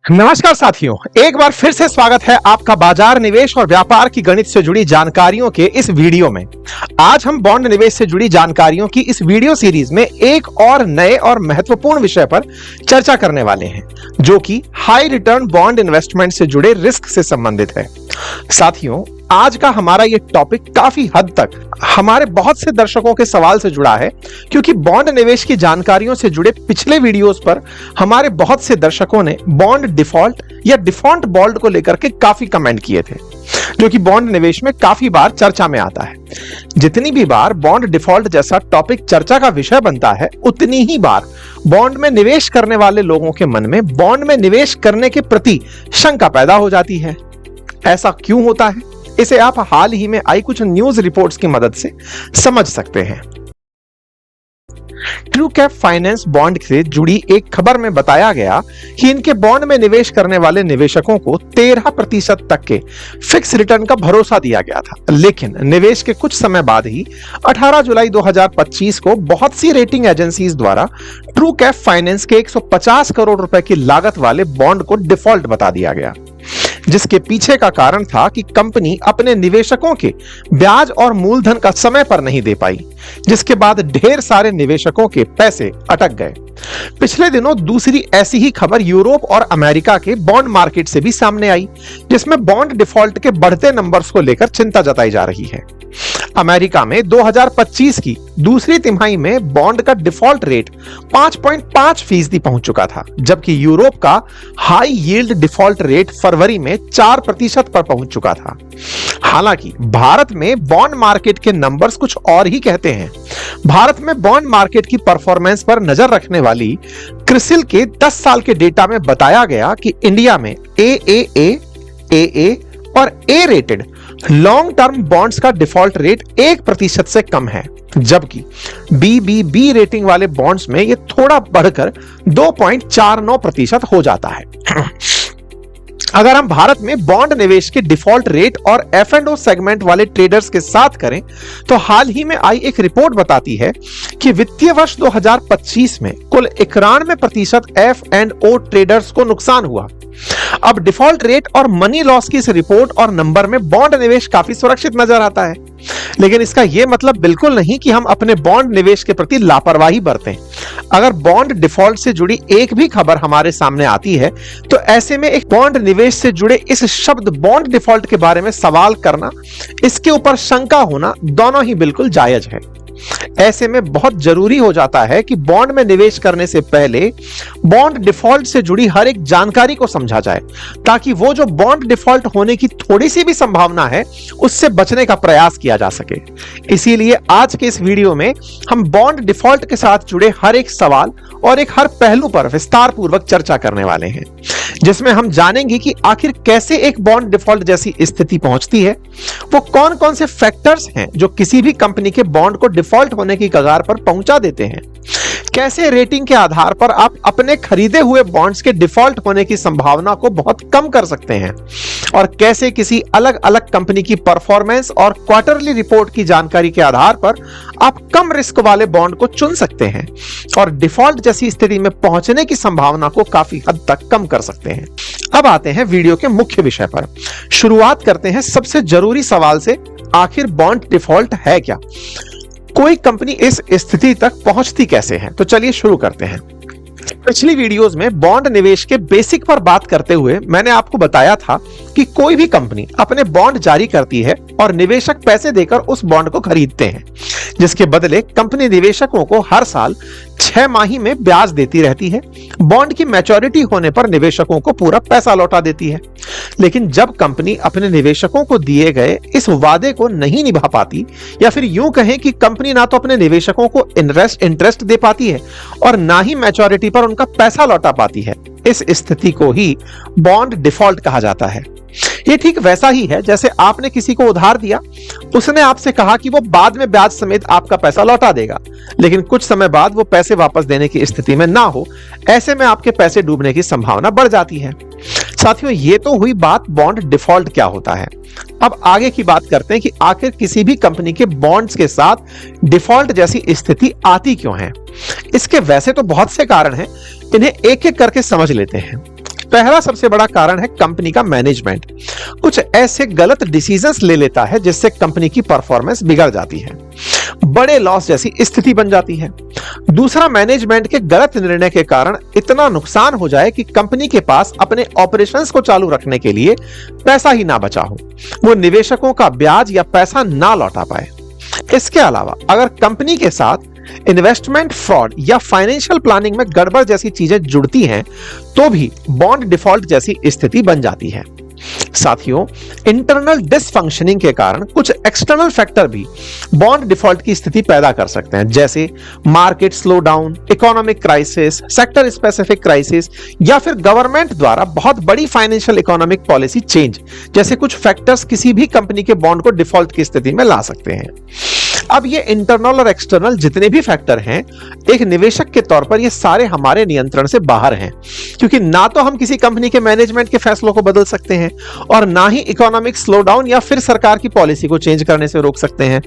नमस्कार साथियों, एक बार फिर से स्वागत है आपका बाजार निवेश और व्यापार की गणित से जुड़ी जानकारियों के इस वीडियो में। आज हम बॉन्ड निवेश से जुड़ी जानकारियों की इस वीडियो सीरीज में एक और नए और महत्वपूर्ण विषय पर चर्चा करने वाले हैं, जो कि हाई रिटर्न बॉन्ड इन्वेस्टमेंट से जुड़े रिस्क से संबंधित है। साथियों, आज का हमारा ये टॉपिक काफी हद तक हमारे बहुत से दर्शकों के सवाल से जुड़ा है, क्योंकि बॉन्ड निवेश की जानकारियों से जुड़े पिछले वीडियोस पर हमारे बहुत से दर्शकों ने बॉन्ड डिफॉल्ट या डिफॉल्ट बॉन्ड को लेकर के काफी कमेंट किए थे, जो कि बॉन्ड निवेश में काफी बार चर्चा में आता है। जितनी भी बार बॉन्ड डिफॉल्ट जैसा टॉपिक चर्चा का विषय बनता है, उतनी ही बार बॉन्ड में निवेश करने वाले लोगों के मन में बॉन्ड में निवेश करने के प्रति शंका पैदा हो जाती है। ऐसा क्यों होता है, इसे आप हाल ही में आई कुछ न्यूज रिपोर्ट्स की मदद से समझ सकते हैं। ट्रू कैप फाइनेंस बॉन्ड से जुड़ी एक खबर में बताया गया कि इनके बॉन्ड में निवेश करने वाले निवेशकों को 13% तक के फिक्स रिटर्न का भरोसा दिया गया था, लेकिन निवेश के कुछ समय बाद ही 18 जुलाई 2025 को बहुत सी रेटिंग एजेंसीज द्वारा ट्रू कैप फाइनेंस के 150 करोड़ रुपए की लागत वाले बॉन्ड को डिफॉल्ट बता दिया गया, जिसके पीछे का कारण था कि कंपनी अपने निवेशकों के ब्याज और मूलधन का समय पर नहीं दे पाई, जिसके बाद ढेर सारे निवेशकों के पैसे अटक गए। पिछले दिनों दूसरी ऐसी ही खबर यूरोप और अमेरिका के बॉन्ड मार्केट से भी सामने आई, जिसमें बॉन्ड डिफॉल्ट के बढ़ते नंबर्स को लेकर चिंता जताई जा रही है। अमेरिका में 2025 की दूसरी तिमाही में बॉन्ड का डिफॉल्ट रेट 5.5% पहुंच चुका था, जबकि यूरोप का हाई यील्ड डिफॉल्ट रेट फरवरी में 4% पर पहुंच चुका था। हालांकि भारत में बॉन्ड मार्केट के नंबर्स कुछ और ही कहते हैं। भारत में बॉन्ड मार्केट की परफॉर्मेंस पर नजर रखने वाली क्रिसिल के 10 साल के डेटा में बताया गया कि इंडिया में AAA, AA और A rated long term bonds का डिफॉल्ट रेट 1% से कम है, जबकि BBB रेटिंग वाले बॉन्ड्स में यह थोड़ा बढ़कर 2.49% हो जाता है। अगर हम भारत में बॉन्ड निवेश के डिफॉल्ट रेट और F&O सेगमेंट वाले ट्रेडर्स के साथ करें, तो हाल ही में आई एक रिपोर्ट बताती है कि वित्तीय वर्ष 2025 में कुल 91% F&O ट्रेडर्स को नुकसान हुआ। अब डिफॉल्ट रेट और मनी लॉस की इस रिपोर्ट और नंबर में बॉन्ड निवेश काफी सुरक्षित नजर आता है, लेकिन इसका यह मतलब बिल्कुल नहीं कि हम अपने बॉन्ड निवेश के प्रति लापरवाही बरतें। अगर बॉन्ड डिफॉल्ट से जुड़ी एक भी खबर हमारे सामने आती है, तो ऐसे में एक बॉन्ड निवेश से जुड़े इस शब्द बॉन्ड डिफॉल्ट के बारे में सवाल करना, इसके ऊपर शंका होना, दोनों ही बिल्कुल जायज है। ऐसे में बहुत जरूरी हो जाता है कि बॉन्ड में निवेश करने से पहले बॉन्ड डिफॉल्ट से जुड़ी हर एक जानकारी को समझा जाए, ताकि वो जो बॉन्ड डिफॉल्ट होने की थोड़ी सी भी संभावना है, उससे बचने का प्रयास किया जा सके। इसीलिए आज के इस वीडियो में हम बॉन्ड डिफॉल्ट के साथ जुड़े हर एक सवाल और हर पहलू पर विस्तार पूर्वक चर्चा करने वाले हैं, जिसमें हम जानेंगे कि आखिर कैसे एक बॉन्ड डिफॉल्ट जैसी स्थिति पहुंचती है, वो कौन कौन से फैक्टर्स हैं जो किसी भी कंपनी के बॉन्ड को डिफॉल्ट होने की कगार पर पहुंचा देते हैं, कैसे रेटिंग के आधार पर आप अपने खरीदे हुए बॉन्ड्स के डिफॉल्ट होने की संभावना को बहुत कम कर सकते हैं, और कैसे किसी अलग अलग कंपनी की परफॉर्मेंस और क्वार्टरली रिपोर्ट की जानकारी के आधार पर आप कम रिस्क वाले बॉन्ड को चुन सकते हैं और डिफॉल्ट जैसी स्थिति में पहुंचने की संभावना को काफी हद तक कम कर सकते हैं। अब आते हैं वीडियो के मुख्य विषय पर। शुरुआत करते हैं सबसे जरूरी सवाल से, आखिर बॉन्ड डिफॉल्ट है क्या? कोई कंपनी इस स्थिति तक पहुंचती कैसे है? तो चलिए शुरू करते हैं। पिछली वीडियोस में बॉन्ड निवेश के बेसिक पर बात करते हुए मैंने आपको बताया था कि कोई भी कंपनी अपने बॉन्ड जारी करती है और निवेशक पैसे देकर उस बॉन्ड को खरीदते हैं, जिसके बदले कंपनी निवेशकों को हर साल 6 माही में ब्याज देती रहती है। बॉन्ड की मैच्योरिटी होने पर निवेशकों को पूरा पैसा लौटा देती है। लेकिन जब कंपनी अपने निवेशकों को दिए गए इस वादे को नहीं निभा पाती, या फिर यूं कहें कि कंपनी ना तो अपने निवेशकों को इंटरेस्ट दे पाती है और ना ही मैच्योरिटी पर उनका पैसा लौटा पाती है, इस स्थिति को ही बॉन्ड डिफॉल्ट कहा जाता है। ये ठीक वैसा ही है जैसे आपने किसी को उधार दिया, उसने आपसे कहा कि वो बाद में ब्याज समेत आपका पैसा लौटा देगा, लेकिन कुछ समय बाद वो पैसे वापस देने की स्थिति में ना हो, ऐसे में आपके पैसे डूबने की संभावना बढ़ जाती है। साथियों, ये तो हुई बात बॉन्ड डिफॉल्ट क्या होता है। अब आगे की बात करते हैं कि आखिर किसी भी कंपनी के बॉन्ड्स के साथ डिफॉल्ट जैसी स्थिति आती क्यों है। इसके वैसे तो बहुत से कारण हैं, इन्हें एक एक करके समझ लेते हैं। पहला सबसे बड़ा कारण है कंपनी का मैनेजमेंट। कुछ ऐसे गलत डिसीजंस ले लेता है जिससे कंपनी की परफॉर्मेंस बिगड़ जाती है, बड़े लॉस जैसी स्थिति बन जाती है। दूसरा, मैनेजमेंट के गलत निर्णय के कारण इतना नुकसान हो जाए कि कंपनी के पास अपने ऑपरेशंस को चालू रखने के लिए पैसा ही ना बचा हो, वो निवेशकों का ब्याज या पैसा ना लौटा पाए। इसके अलावा अगर कंपनी के साथ इन्वेस्टमेंट फ्रॉड या फाइनेंशियल प्लानिंग में गड़बड़ जैसी चीजें जुड़ती हैं तो भी बॉन्ड डिफॉल्ट जैसी स्थिति बन जाती है। साथियों, इंटरनल डिसफंक्शनिंग के कारण कुछ एक्सटर्नल फैक्टर भी बॉन्ड डिफॉल्ट की स्थिति पैदा कर सकते हैं, जैसे market slow down, economic crisis, sector specific crisis या फिर गवर्नमेंट द्वारा बहुत बड़ी फाइनेंशियल इकोनॉमिक पॉलिसी चेंज जैसे कुछ फैक्टर्स किसी भी कंपनी के बॉन्ड को डिफॉल्ट की स्थिति में ला सकते हैं। अब ये इंटरनल और एक्सटर्नल जितने भी फैक्टर हैं, एक निवेशक के तौर पर ये सारे हमारे नियंत्रण से बाहर हैं, क्योंकि ना तो हम किसी कंपनी के मैनेजमेंट के फैसलों को बदल सकते हैं और ना ही इकोनॉमिक स्लोडाउन या फिर सरकार की पॉलिसी को चेंज करने से रोक सकते हैं।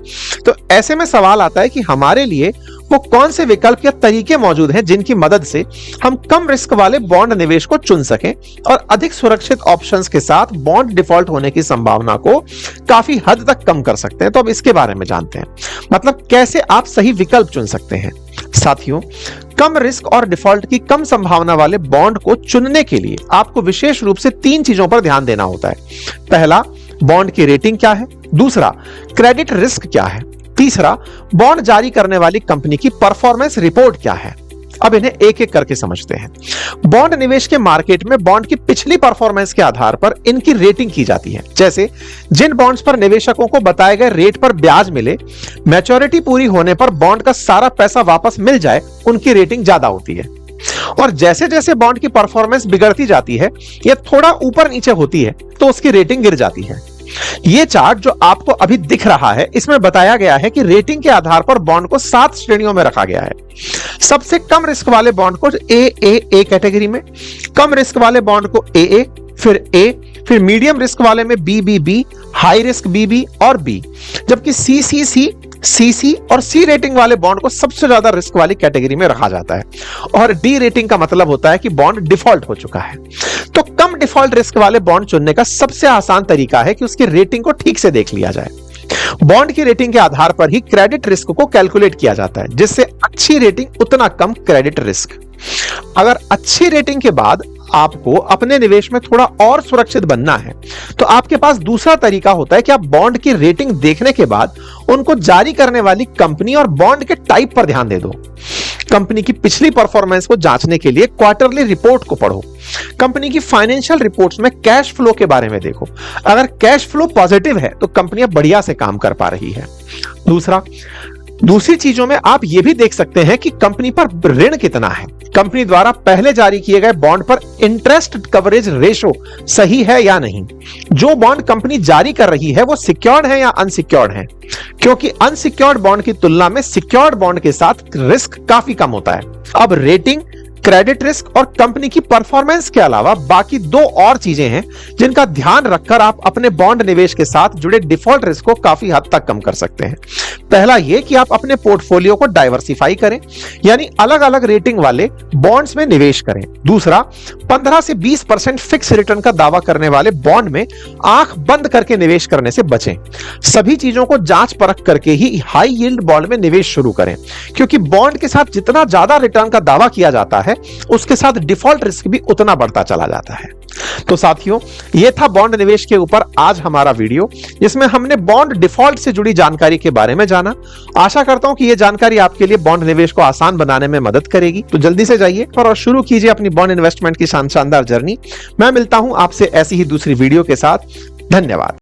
तो ऐसे में सवाल आता है कि हमारे लिए वो कौन से विकल्प या तरीके मौजूद हैं जिनकी मदद से हम कम रिस्क वाले बॉन्ड निवेश को चुन सकें और अधिक सुरक्षित ऑप्शंस के साथ बॉन्ड डिफॉल्ट होने की संभावना को काफी हद तक कम कर सकते हैं। तो अब इसके बारे में जानते हैं, मतलब कैसे आप सही विकल्प चुन सकते हैं। साथियों, कम रिस्क और डिफॉल्ट की कम संभावना वाले बॉन्ड को चुनने के लिए आपको विशेष रूप से 3 चीजों पर ध्यान देना होता है। पहला, बॉन्ड की रेटिंग क्या है। दूसरा, क्रेडिट रिस्क क्या है। तीसरा, बॉन्ड जारी करने वाली कंपनी की परफॉर्मेंस रिपोर्ट क्या है। अब इन्हें एक एक करके समझते हैं। बॉन्ड निवेश के मार्केट में बॉन्ड की पिछली परफॉर्मेंस के आधार पर इनकी रेटिंग की जाती है। जैसे जिन बॉन्ड्स पर निवेशकों को बताए गए रेट पर ब्याज मिले, मैच्योरिटी पूरी होने पर बॉन्ड का सारा पैसा वापस मिल जाए, उनकी रेटिंग ज्यादा होती है। और जैसे जैसे बॉन्ड की परफॉर्मेंस बिगड़ती जाती है या थोड़ा ऊपर नीचे होती है तो उसकी रेटिंग गिर जाती है। ये चार्ट जो आपको अभी दिख रहा है, इसमें बताया गया है कि रेटिंग के आधार पर बॉन्ड को 7 श्रेणियों में रखा गया है। सबसे कम रिस्क वाले बॉन्ड को ए कैटेगरी में, कम रिस्क वाले बॉन्ड को ए, फिर मीडियम रिस्क वाले में बी, हाई रिस्क बी और बी, जबकि सी और सी रेटिंग वाले बॉन्ड को सबसे ज्यादा रिस्क वाली कैटेगरी में रखा जाता है। और डी रेटिंग का मतलब होता है कि बॉन्ड डिफॉल्ट हो चुका है। तो कम डिफॉल्ट रिस्क वाले बॉन्ड चुनने का सबसे आसान तरीका है कि उसकी रेटिंग को ठीक से देख लिया जाए। बॉन्ड की रेटिंग के आधार पर ही क्रेडिट रिस्क को कैलकुलेट किया जाता है, जिससे अच्छी रेटिंग उतना कम क्रेडिट रिस्क। अगर अच्छी रेटिंग के बाद आपको अपने निवेश में थोड़ा और सुरक्षित बनना है तो आपके पास दूसरा तरीका होता है कि आप बॉन्ड की रेटिंग देखने के बाद उनको जारी करने वाली कंपनी और बॉन्ड के टाइप पर ध्यान दे दो। कंपनी की पिछली परफॉर्मेंस को जांचने के लिए क्वार्टरली रिपोर्ट को पढ़ो। कंपनी की फाइनेंशियल रिपोर्ट्स में कैश फ्लो के बारे में देखो। अगर कैश फ्लो पॉजिटिव है तो कंपनियां बढ़िया से काम कर पा रही है। दूसरी चीजों में आप यह भी देख सकते हैं कि कंपनी पर ऋण कितना है। कंपनी द्वारा पहले जारी किए गए बॉन्ड पर इंटरेस्ट कवरेज रेशो सही है या नहीं। जो बॉन्ड कंपनी जारी कर रही है वो सिक्योर्ड है या अनसिक्योर्ड है, क्योंकि अनसिक्योर्ड बॉन्ड की तुलना में सिक्योर्ड बॉन्ड के साथ रिस्क काफी कम होता है। अब रेटिंग, क्रेडिट रिस्क और कंपनी की परफॉर्मेंस के अलावा बाकी 2 और चीजें हैं जिनका ध्यान रखकर आप अपने बॉन्ड निवेश के साथ जुड़े डिफॉल्ट रिस्क को काफी हद तक कम कर सकते हैं। पहला यह कि आप अपने पोर्टफोलियो को डाइवर्सिफाई करें, यानी अलग अलग रेटिंग वाले बॉन्ड्स में निवेश करें। दूसरा, 15 से 20% फिक्स रिटर्न का दावा करने वाले बॉन्ड में आंख बंद करके निवेश करने से बचें। सभी चीजों को जांच परख करके ही हाई यील्ड बॉन्ड में निवेश शुरू करें, क्योंकि बॉन्ड के साथ जितना ज्यादा रिटर्न का दावा किया जाता है उसके साथ डिफॉल्ट रिस्क भी उतना बढ़ता चला जाता है। तो साथियों, यह था बॉन्ड निवेश के ऊपर आज हमारा वीडियो, जिसमें हमने बॉन्ड डिफॉल्ट से जुड़ी जानकारी के बारे में जाना। आशा करता हूं कि यह जानकारी आपके लिए बॉन्ड निवेश को आसान बनाने में मदद करेगी। तो जल्दी से जाइए और शुरू कीजिए अपनी बॉन्ड इन्वेस्टमेंट की शानदार जर्नी। मैं मिलता हूं आपसे ऐसी ही दूसरी वीडियो के साथ। धन्यवाद।